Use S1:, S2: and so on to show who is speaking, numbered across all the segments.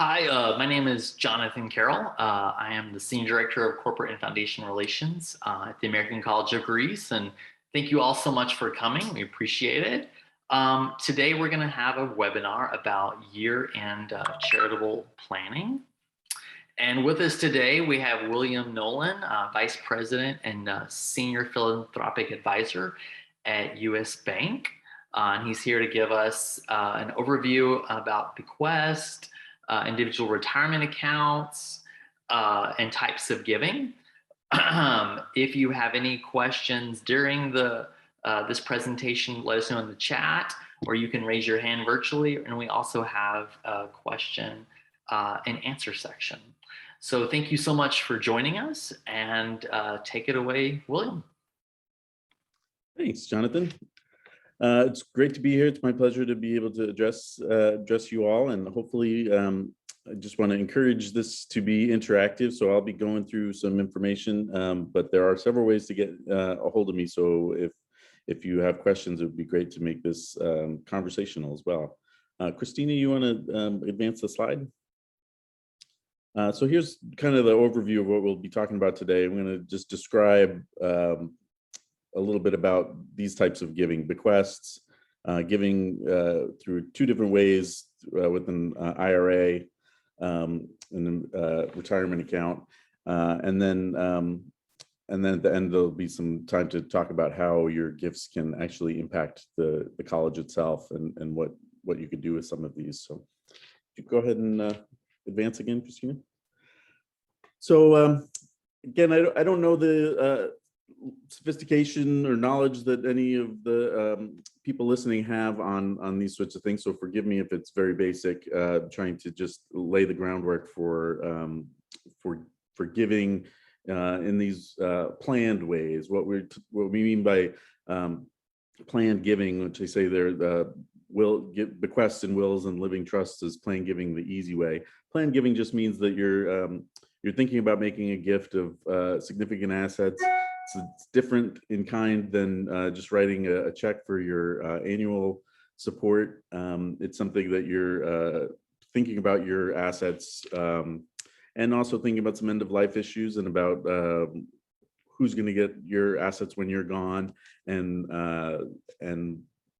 S1: Hi, my name is Jonathan Carroll. I am the Senior Director of Corporate and Foundation Relations at the American College of Greece. And thank you all so much for coming. We appreciate it. Today, we're going to have a webinar about year-end charitable planning. And with us today, we have William Nolan, Vice President and Senior Philanthropic Advisor at US Bank. And he's here to give us an overview about Bequests, individual retirement accounts, and types of giving. If you have any questions during this presentation, let us know in the chat, or you can raise your hand virtually. And we also have a question and answer section. So thank you so much for joining us, and take it away, William.
S2: Thanks, Jonathan. It's great to be here. It's my pleasure to be able to address you all, and hopefully I just want to encourage this to be interactive. So I'll be going through some information, but there are several ways to get a hold of me. So if you have questions, it would be great to make this conversational as well. Christina, you want to advance the slide? So here's kind of the overview of what we'll be talking about today. I'm going to just describe a little bit about these types of giving: bequests, giving through two different ways with an IRA and a retirement account, and then at the end there'll be some time to talk about how your gifts can actually impact the college itself and what you could do with some of these. So you go ahead and advance again, Christina. So again, I don't know the sophistication or knowledge that any of the people listening have on these sorts of things. So forgive me if it's very basic, trying to just lay the groundwork for giving in these planned ways. What we mean by planned giving, which they say they're bequests and wills and living trusts, is planned giving the easy way. Planned giving just means that you're thinking about making a gift of significant assets. So it's different in kind than just writing a check for your annual support. It's something that you're thinking about your assets and also thinking about some end of life issues and about who's going to get your assets when you're gone, and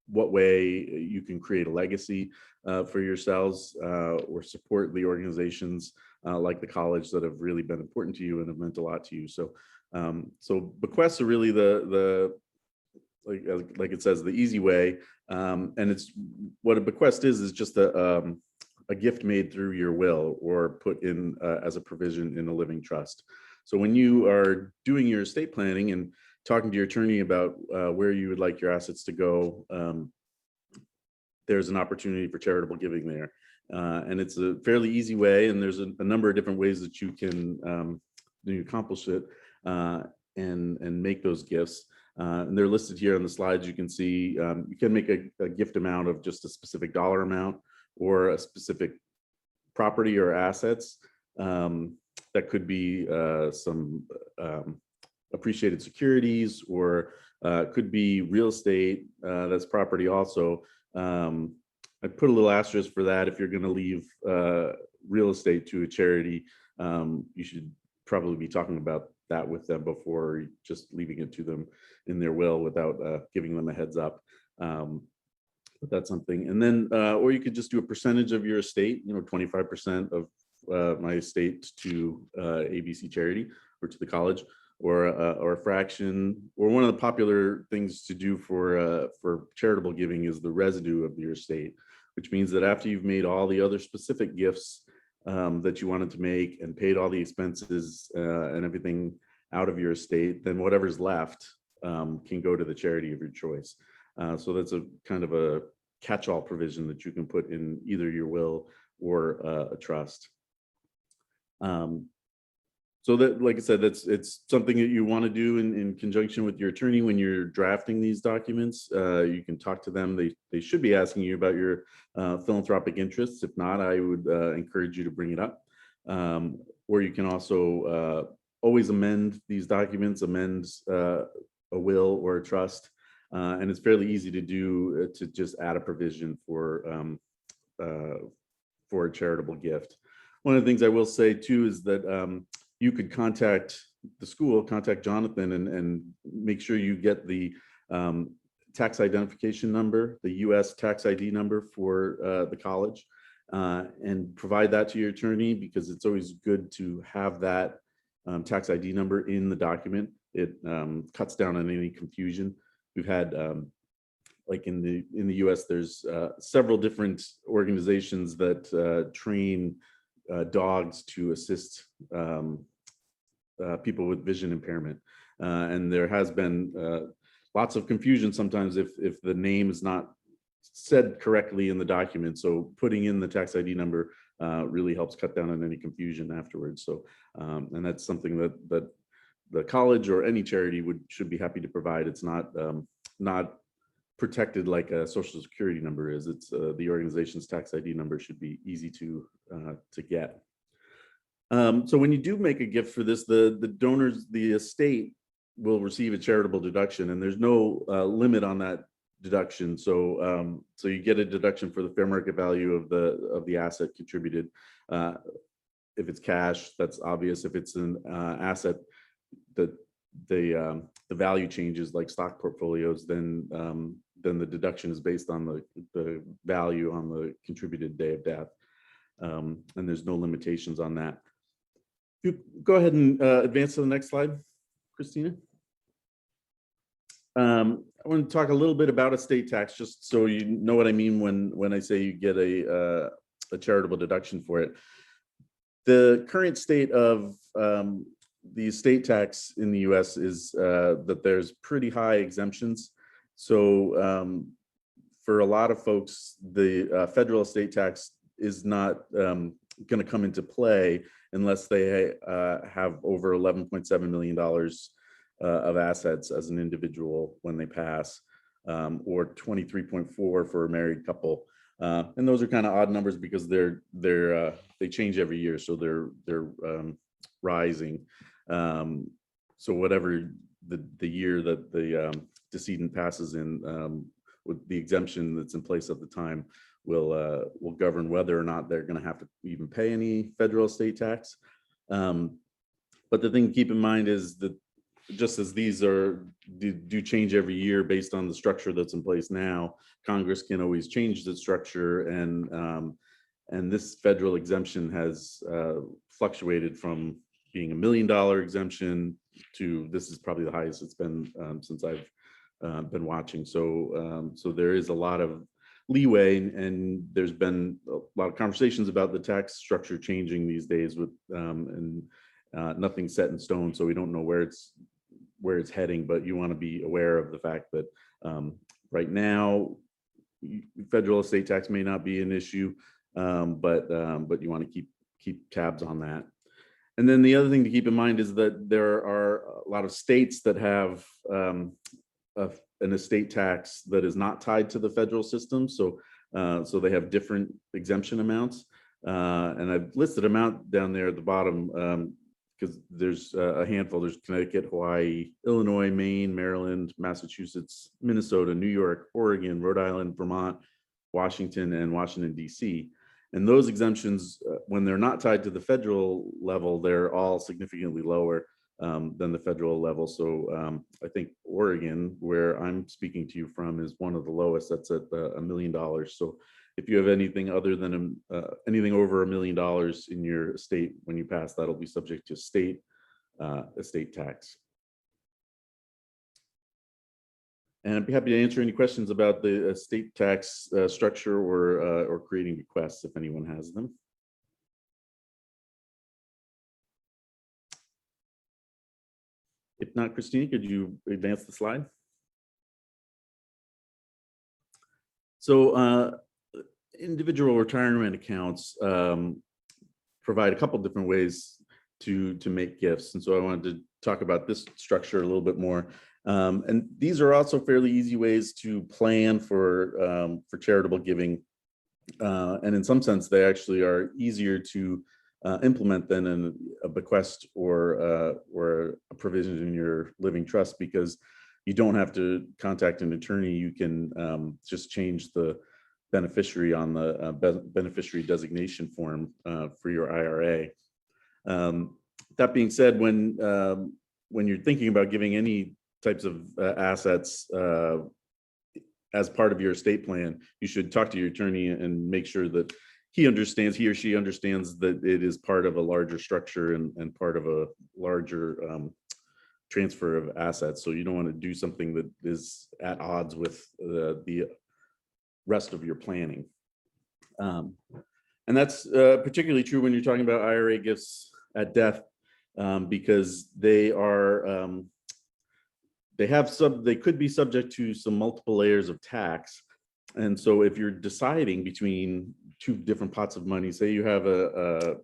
S2: what way you can create a legacy for yourselves or support the organizations like the college that have really been important to you and have meant a lot to you. So bequests are really the like it says, the easy way, and it's what a bequest is just a gift made through your will or put in as a provision in a living trust. So when you are doing your estate planning and talking to your attorney about where you would like your assets to go, there's an opportunity for charitable giving there, and it's a fairly easy way. And there's a number of different ways that you can accomplish it and make those gifts. And they're listed here on the slides. You can see you can make a gift amount of just a specific dollar amount or a specific property or assets. That could be some appreciated securities, or could be real estate that's property also. I put a little asterisk for that. If you're going to leave real estate to a charity, you should probably be talking about that with them before just leaving it to them in their will without giving them a heads up. But that's something. And then, or you could just do a percentage of your estate, 25% of my estate to ABC charity or to the college, or a fraction. Or one of the popular things to do for charitable giving is the residue of your estate, which means that after you've made all the other specific gifts that you wanted to make and paid all the expenses and everything out of your estate, then whatever's left can go to the charity of your choice. So that's a kind of a catch-all provision that you can put in either your will or a trust. So that, like I said, it's something that you want to do in conjunction with your attorney when you're drafting these documents. You can talk to them. They should be asking you about your philanthropic interests. If not, I would encourage you to bring it up. Or you can also always amend these documents, amend a will or a trust, and it's fairly easy to do to just add a provision for a charitable gift. one of the things I will say too is that you could contact the school, contact Jonathan, and make sure you get the tax identification number, the U.S. tax ID number for the college, and provide that to your attorney, because it's always good to have that tax ID number in the document. It cuts down on any confusion. We've had like in the U.S., there's several different organizations that train dogs to assist people with vision impairment, and there has been lots of confusion sometimes if the name is not said correctly in the document. So putting in the tax ID number really helps cut down on any confusion afterwards. So and that's something that the college or any charity should be happy to provide. It's not protected like a social security number is. It's the organization's tax ID number should be easy to get. So when you do make a gift for this, the donors, the estate will receive a charitable deduction, and there's no limit on that deduction. So so you get a deduction for the fair market value of the asset contributed. If it's cash, that's obvious. If it's an asset that the value changes, like stock portfolios, then the deduction is based on the value on the contributed day of death, and there's no limitations on that. You go ahead and advance to the next slide, Christina. I want to talk a little bit about estate tax, just so you know what I mean when I say you get a charitable deduction for it. The current state of the estate tax in the U.S. is that there's pretty high exemptions. So for a lot of folks, the federal estate tax is not going to come into play unless they have over $11.7 million of assets as an individual when they pass, or 23.4 for a married couple. And those are kind of odd numbers because they change every year, so they're rising. So whatever the year that the decedent passes in, with the exemption that's in place at the time, will govern whether or not they're going to have to even pay any federal estate tax. But the thing to keep in mind is that just as these do change every year based on the structure that's in place now, Congress can always change the structure, and this federal exemption has fluctuated from being $1 million exemption to this is probably the highest it's been since I've been watching. So so there is a lot of leeway, and there's been a lot of conversations about the tax structure changing these days with and nothing's set in stone, so we don't know where it's heading. But you want to be aware of the fact that right now federal estate tax may not be an issue, but you want to keep tabs on that. And then the other thing to keep in mind is that there are a lot of states that have an estate tax that is not tied to the federal system. So so they have different exemption amounts. And I've listed them out down there at the bottom because there's a handful. There's Connecticut, Hawaii, Illinois, Maine, Maryland, Massachusetts, Minnesota, New York, Oregon, Rhode Island, Vermont, Washington, and Washington, D.C. And those exemptions, when they're not tied to the federal level, they're all significantly lower than the federal level. So I think Oregon, where I'm speaking to you from, is one of the lowest. That's at $1 million. So if you have anything other than anything over $1 million in your estate when you pass, that'll be subject to state estate tax. And I'd be happy to answer any questions about the estate tax structure or creating bequests if anyone has them. If not, Christine, could you advance the slide? So individual retirement accounts provide a couple different ways to make gifts. And so I wanted to talk about this structure a little bit more. And these are also fairly easy ways to plan for charitable giving. And in some sense, they actually are easier to implement than a bequest or a provision in your living trust, because you don't have to contact an attorney. You can just change the beneficiary on the beneficiary designation form for your IRA. That being said, when you're thinking about giving any types of assets as part of your estate plan, you should talk to your attorney and make sure that he or she understands that it is part of a larger structure and part of a larger transfer of assets. So you don't want to do something that is at odds with the rest of your planning. And that's particularly true when you're talking about IRA gifts at death, because they are they could be subject to some multiple layers of tax. And so if you're deciding between two different pots of money, say you have a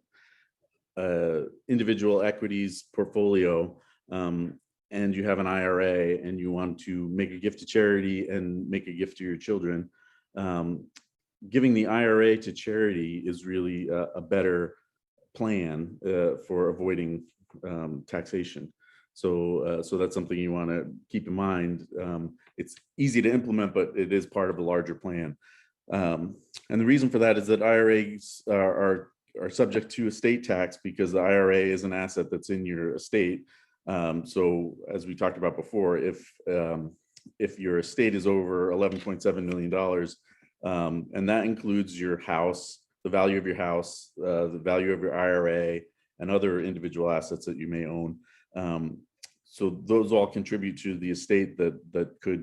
S2: individual equities portfolio, and you have an IRA and you want to make a gift to charity and make a gift to your children, giving the IRA to charity is really a better plan for avoiding taxation. So that's something you want to keep in mind. It's easy to implement, but it is part of a larger plan. And the reason for that is that IRAs are subject to estate tax because the IRA is an asset that's in your estate. So as we talked about before, if your estate is over $11.7 million, and that includes your house, the value of your house, the value of your IRA, and other individual assets that you may own. So those all contribute to the estate that could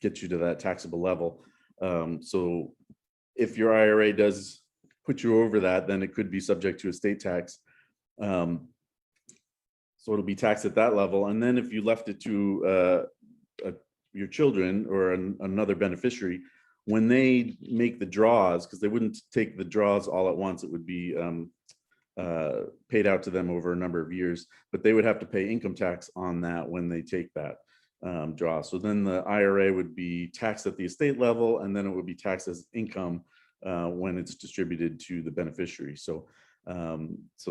S2: get you to that taxable level. So if your IRA does put you over that, then it could be subject to estate tax. So it'll be taxed at that level. And then if you left it to your children or another beneficiary, when they make the draws, because they wouldn't take the draws all at once, it would be paid out to them over a number of years, but they would have to pay income tax on that when they take that draw. So then the IRA would be taxed at the estate level, and then it would be taxed as income when it's distributed to the beneficiary. So it's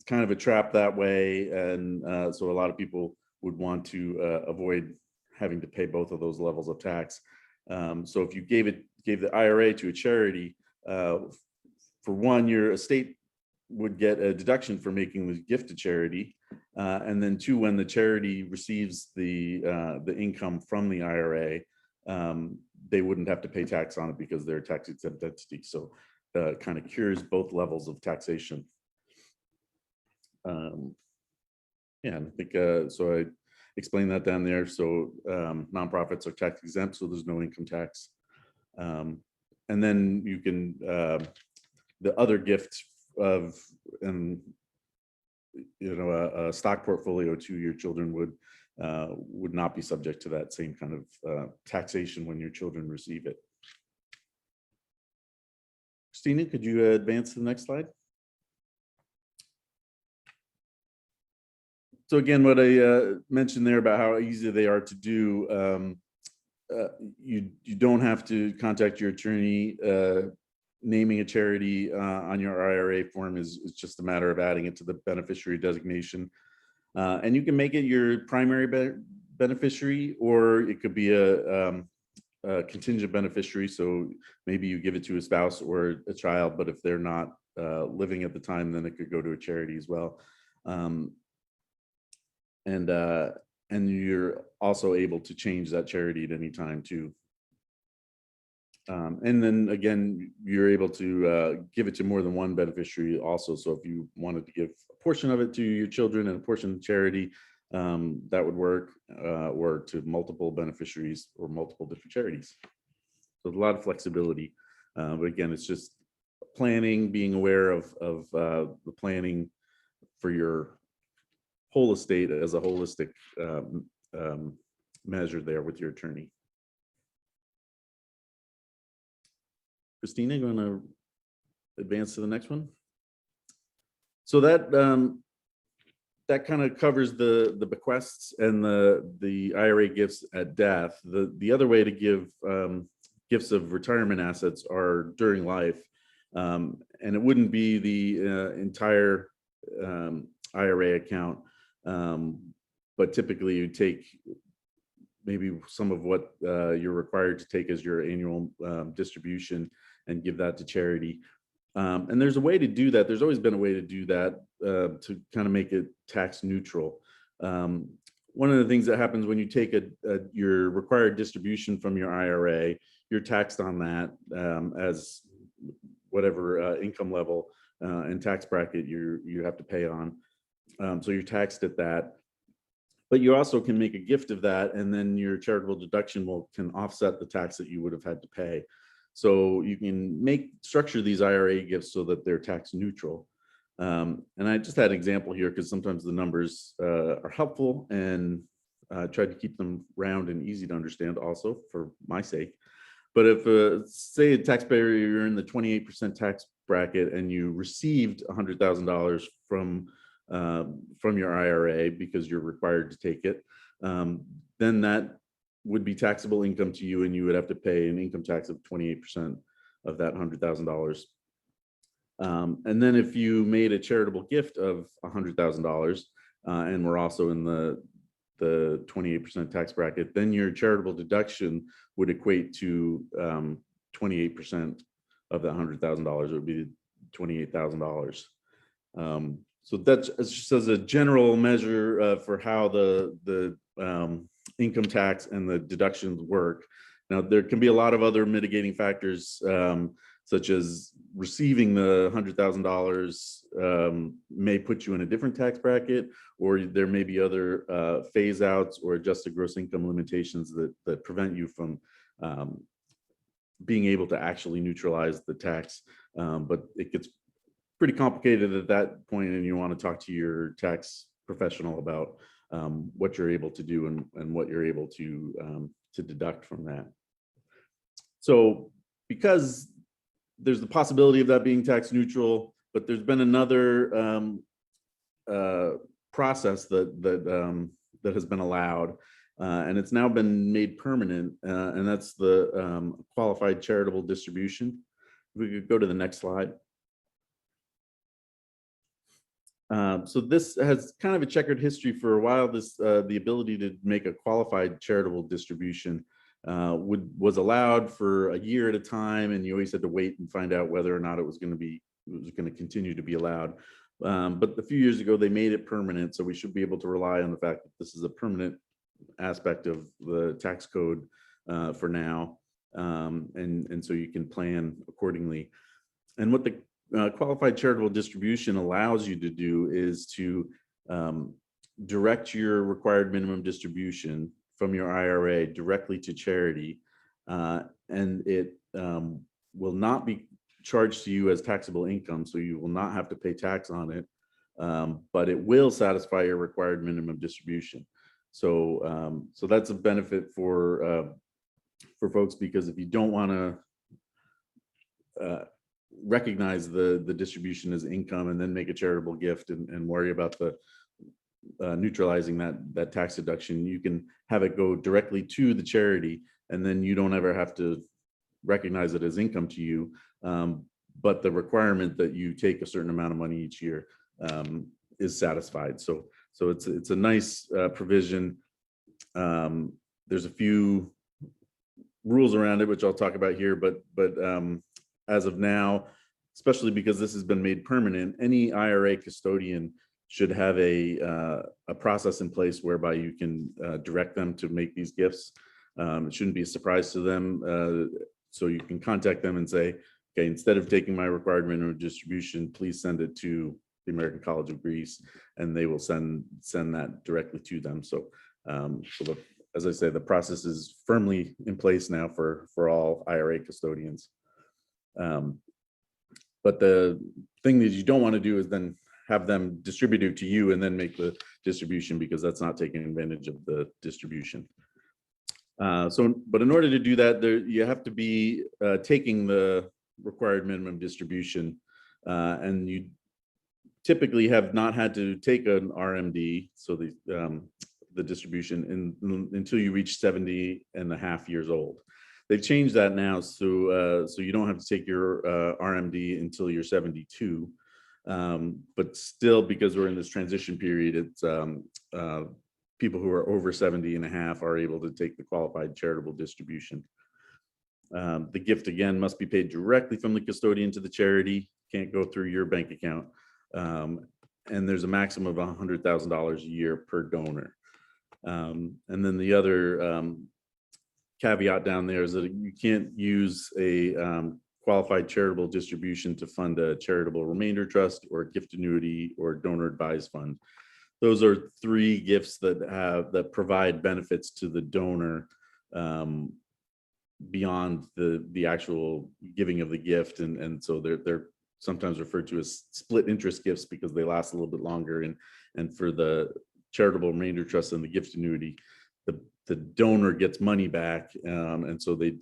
S2: kind of a trap that way, and so a lot of people would want to avoid having to pay both of those levels of tax. So if you gave the IRA to a charity, for one, your estate would get a deduction for making the gift to charity, and then two, when the charity receives the income from the IRA, they wouldn't have to pay tax on it because they're a tax exempt entity. So kind of cures both levels of taxation. Yeah, and I think so. I explained that down there. So nonprofits are tax exempt, so there's no income tax. And then you can the other gift of a stock portfolio to your children would not be subject to that same kind of taxation when your children receive it. Christina, could you advance to the next slide? So again, what I mentioned there about how easy they are to do, you don't have to contact your attorney. Naming a charity on your IRA form is just a matter of adding it to the beneficiary designation. And you can make it your primary beneficiary, or it could be a contingent beneficiary. So maybe you give it to a spouse or a child, but if they're not living at the time, then it could go to a charity as well. And you're also able to change that charity at any time too. And then again, you're able to give it to more than one beneficiary also. So if you wanted to give a portion of it to your children and a portion to charity, that would work, or to multiple beneficiaries or multiple different charities. So there's a lot of flexibility. But again, it's just planning, being aware of the planning for your whole estate as a holistic measure there with your attorney. Christina, you want to advance to the next one? So that that kind of covers the bequests and the IRA gifts at death. The other way to give gifts of retirement assets are during life, and it wouldn't be the entire IRA account, but typically you take maybe some of what you're required to take as your annual distribution and give that to charity. And there's a way to do that. There's always been a way to do that to kind of make it tax neutral. One of the things that happens when you take your required distribution from your IRA, you're taxed on that as whatever income level and tax bracket you have to pay on. So you're taxed at that. But you also can make a gift of that, and then your charitable deduction can offset the tax that you would have had to pay. So you can structure these IRA gifts so that they're tax neutral. And I just had an example here because sometimes the numbers are helpful, and tried to keep them round and easy to understand also for my sake. But if say a taxpayer, you're in the 28% tax bracket and you received $100,000 from your IRA because you're required to take it, then that would be taxable income to you, and you would have to pay an income tax of 28% of that $100,000. And then if you made a charitable gift of $100,000 and we're also in the 28% tax bracket, then your charitable deduction would equate to 28% of that $100,000. It would be $28,000. So that's just as a general measure for how the income tax and the deductions work. Now, there can be a lot of other mitigating factors, such as receiving the $100,000 may put you in a different tax bracket, or there may be other phase outs or adjusted gross income limitations that prevent you from being able to actually neutralize the tax. But it gets pretty complicated at that point, and you want to talk to your tax professional about what you're able to do and what you're able to deduct from that. So because there's the possibility of that being tax neutral, but there's been another process that has been allowed, and it's now been made permanent, and that's the qualified charitable distribution. If we could go to the next slide. So this has kind of a checkered history for a while. The ability to make a qualified charitable distribution was allowed for a year at a time, and you always had to wait and find out whether or not it was going to continue to be allowed. But a few years ago, they made it permanent, so we should be able to rely on the fact that this is a permanent aspect of the tax code for now, and so you can plan accordingly. And what the qualified charitable distribution allows you to do is to direct your required minimum distribution from your IRA directly to charity, and it will not be charged to you as taxable income, so you will not have to pay tax on it, but it will satisfy your required minimum distribution. So that's a benefit for folks, because if you don't want to recognize the distribution as income and then make a charitable gift and worry about the neutralizing that tax deduction, you can have it go directly to the charity, and then you don't ever have to recognize it as income to you. But the requirement that you take a certain amount of money each year is satisfied. So it's a nice provision. There's a few rules around it, which I'll talk about here, but as of now, especially because this has been made permanent, any IRA custodian should have a process in place whereby you can direct them to make these gifts. It shouldn't be a surprise to them. So you can contact them and say, okay, instead of taking my required minimum distribution, please send it to the American College of Greece, and they will send that directly to them. So, as I say, the process is firmly in place now for all IRA custodians. But the thing that you don't want to do is then have them distribute it to you and then make the distribution, because that's not taking advantage of the distribution. But in order to do that, you have to be taking the required minimum distribution, and you typically have not had to take an RMD, so the distribution until you reach 70 and a half years old. They've changed that now, so you don't have to take your RMD until you're 72. But still, because we're in this transition period, it's people who are over 70 and a half are able to take the qualified charitable distribution. The gift, again, must be paid directly from the custodian to the charity, can't go through your bank account. And there's a maximum of $100,000 a year per donor. And then the other caveat down there is that you can't use a qualified charitable distribution to fund a charitable remainder trust or a gift annuity or donor advised fund. Those are three gifts that provide benefits to the donor beyond the actual giving of the gift, and so they're sometimes referred to as split interest gifts because they last a little bit longer. And for the charitable remainder trust and the gift annuity, the donor gets money back, and so they've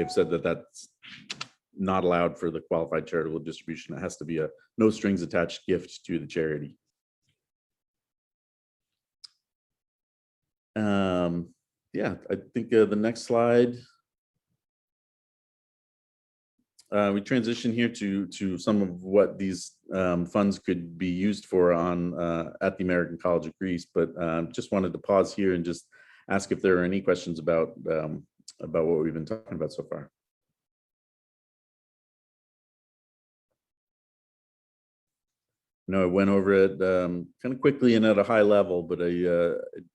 S2: said that that's not allowed for the qualified charitable distribution. It has to be a no strings attached gift to the charity. Yeah, I think the next slide. We transition here to some of what these funds could be used for at the American College of Greece, but just wanted to pause here and just ask if there are any questions about what we've been talking about so far. No, I went over it kind of quickly and at a high level, but I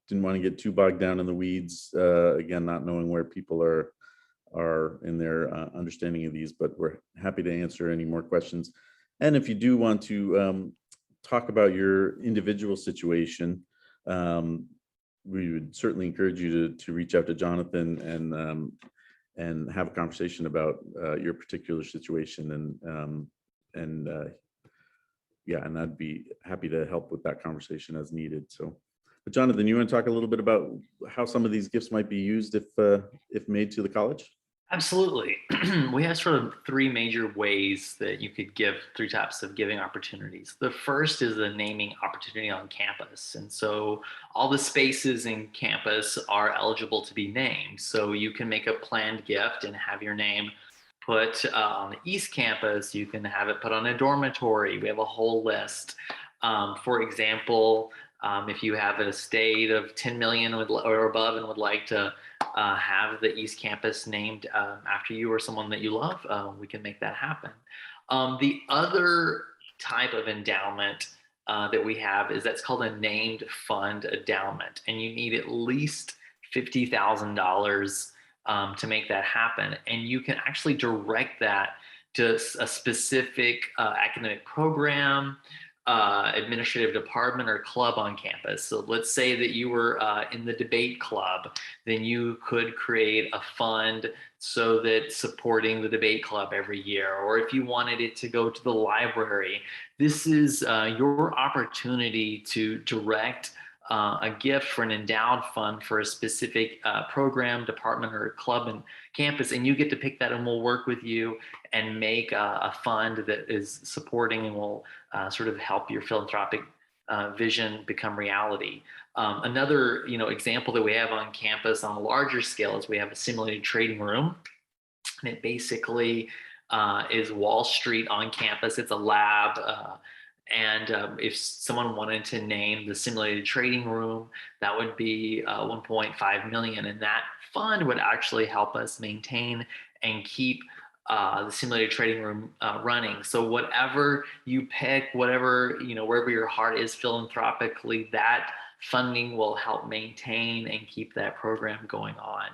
S2: didn't want to get too bogged down in the weeds. Again, not knowing where people are in their understanding of these, but we're happy to answer any more questions. And if you do want to talk about your individual situation, we would certainly encourage you to reach out to Jonathan and have a conversation about your particular situation. And yeah, and I'd be happy to help with that conversation as needed. So, but Jonathan, you want to talk a little bit about how some of these gifts might be used if made to the college?
S1: Absolutely. We have sort of three major ways that you could give, three types of giving opportunities. The first is the naming opportunity on campus. And so all the spaces in campus are eligible to be named. So you can make a planned gift and have your name put on the East Campus. You can have it put on a dormitory. We have a whole list. For example, if you have an estate of 10 million or above and would like to have the East Campus named after you or someone that you love, we can make that happen. The other type of endowment that we have is that's called a named fund endowment, and you need at least $50,000 to make that happen. And you can actually direct that to a specific academic program, administrative department, or club on campus. So let's say that you were in the debate club, then you could create a fund so that supporting the debate club every year. Or if you wanted it to go to the library, this is your opportunity to direct a gift for an endowed fund for a specific program, department, or club and campus, and you get to pick that, and we'll work with you and make a fund that is supporting and will sort of help your philanthropic vision become reality. Another example that we have on campus on a larger scale is we have a simulated trading room, and it basically is Wall Street on campus. It's a lab. And if someone wanted to name the simulated trading room, that would be 1.5 million. And that fund would actually help us maintain and keep the simulated trading room running. So whatever you pick, wherever your heart is philanthropically, that funding will help maintain and keep that program going on.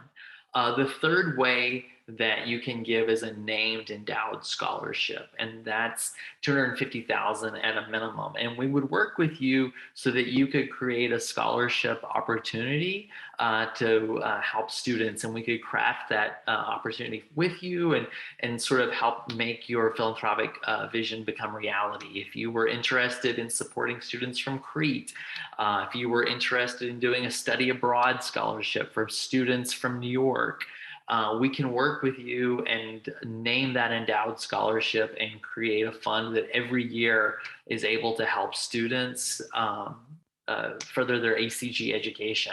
S1: The third way that you can give is a named endowed scholarship, and that's $250,000 at a minimum. And we would work with you so that you could create a scholarship opportunity to help students, and we could craft that opportunity with you and sort of help make your philanthropic vision become reality. If you were interested in supporting students from Crete, if you were interested in doing a study abroad scholarship for students from New York, we can work with you and name that endowed scholarship and create a fund that every year is able to help students further their ACG education.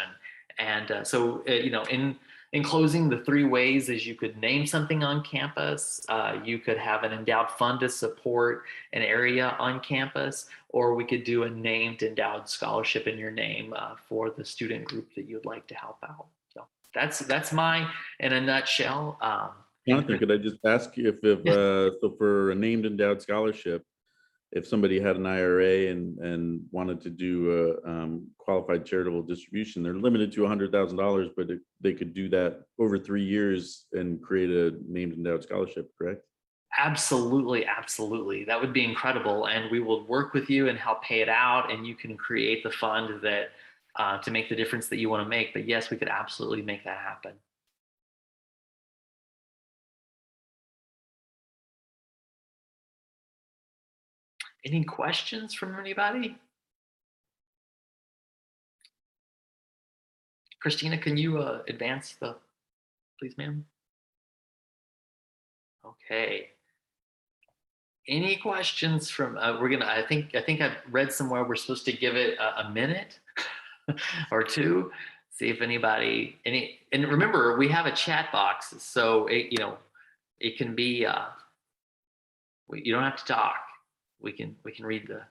S1: And so, in closing, the three ways is you could name something on campus, you could have an endowed fund to support an area on campus, or we could do a named endowed scholarship in your name for the student group that you'd like to help out. So that's my, in a nutshell.
S2: Jonathan, could I just ask you so for a named endowed scholarship, if somebody had an IRA and wanted to do a qualified charitable distribution, they're limited to $100,000, but they could do that over 3 years and create a named endowed scholarship, correct?
S1: Absolutely, absolutely. That would be incredible. And we will work with you and help pay it out. And you can create the fund that to make the difference that you want to make. But yes, we could absolutely make that happen. Any questions from anybody? Christina, can you advance the, please, ma'am? Okay. Any questions from, I think I've read somewhere we're supposed to give it a minute or two, see if anybody, and remember, we have a chat box. So it can be, you don't have to talk. We can read the,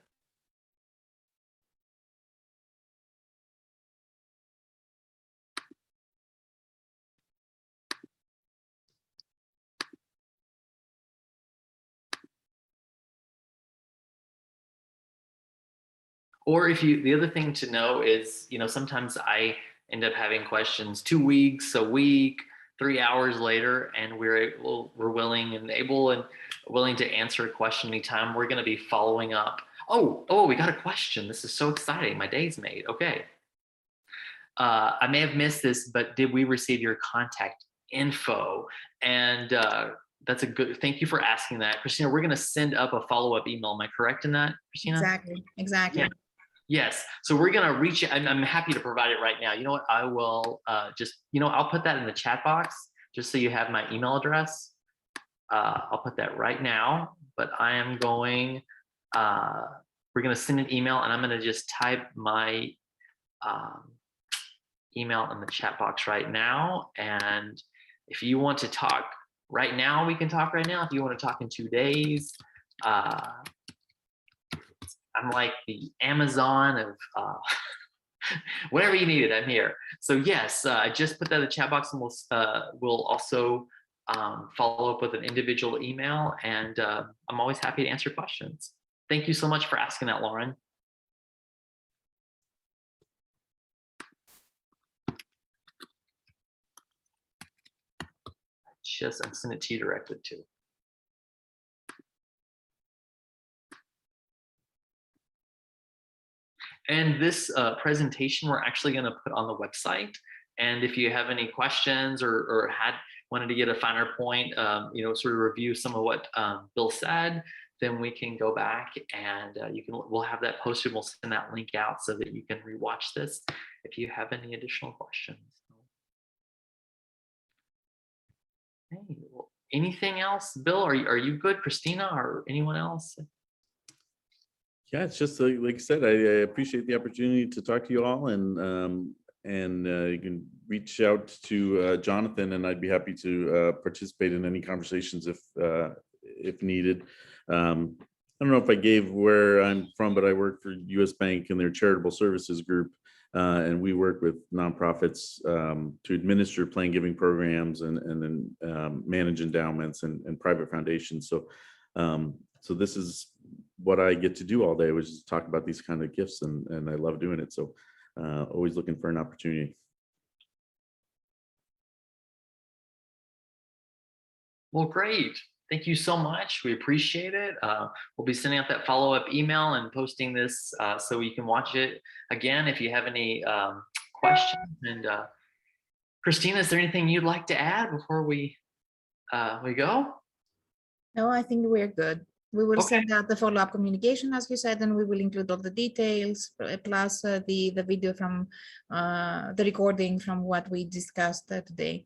S1: or if you, the other thing to know is, sometimes I end up having questions 2 weeks, a week, 3 hours later, and we're willing and able and willing to answer a question anytime. We're going to be following up. Oh, we got a question. This is so exciting. My day's made. Okay. I may have missed this, but did we receive your contact info? And that's a good, thank you for asking that. Christina, we're going to send up a follow-up email. Am I correct in that, Christina?
S3: Exactly.
S1: Yeah. Yes. So we're going to reach it. I'm happy to provide it right now. You know what? I will I'll put that in the chat box just so you have my email address. I'll put that right now, but I am going, we're going to send an email and I'm going to just type my email in the chat box right now. And if you want to talk right now, we can talk right now. If you want to talk in 2 days, I'm like the Amazon of whatever you needed, I'm here. So yes, I just put that in the chat box, and we'll also follow up with an individual email, and I'm always happy to answer questions. Thank you so much for asking that, Lauren. I sent it to you directly too. And this presentation we're actually going to put on the website. And if you have any questions or wanted to get a finer point, sort of review some of what Bill said, then we can go back and we'll have that posted. We'll send that link out so that you can rewatch this if you have any additional questions. Hey, well, anything else, Bill? Are you good, Christina, or anyone else?
S2: Yeah, it's just like I said, I appreciate the opportunity to talk to you all, and you can reach out to Jonathan, and I'd be happy to participate in any conversations if needed. I don't know if I gave where I'm from, but I work for U.S. Bank and their charitable services group, and we work with nonprofits to administer plan giving programs and then manage endowments and private foundations. So this is what I get to do all day, which is talk about these kind of gifts, and I love doing it. So always looking for an opportunity.
S1: Well, great. Thank you so much. We appreciate it. We'll be sending out that follow-up email and posting this so you can watch it again if you have any questions. And Christina, is there anything you'd like to add before we go?
S3: No, I think we're good. We will
S1: Okay.
S3: send out the follow-up communication, as you said, and we will include all the details, plus the video from the recording from what we discussed today.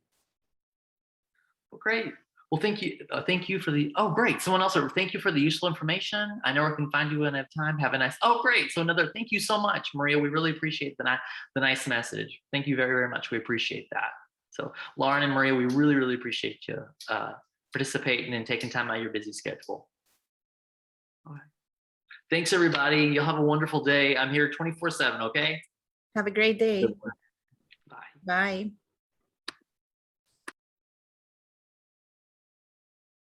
S1: Well, great. Well, thank you. Thank you for the, oh, great. Someone else, thank you for the useful information. I know I can find you when I have time. Have a nice, oh, great. So another, thank you so much, Maria. We really appreciate the nice message. Thank you very, very much. We appreciate that. So Lauren and Maria, we really, really appreciate you participating and taking time out of your busy schedule. All right. Thanks, everybody. You'll have a wonderful day. I'm here 24/7, okay?
S3: Have a great day.
S1: Bye.
S3: Bye.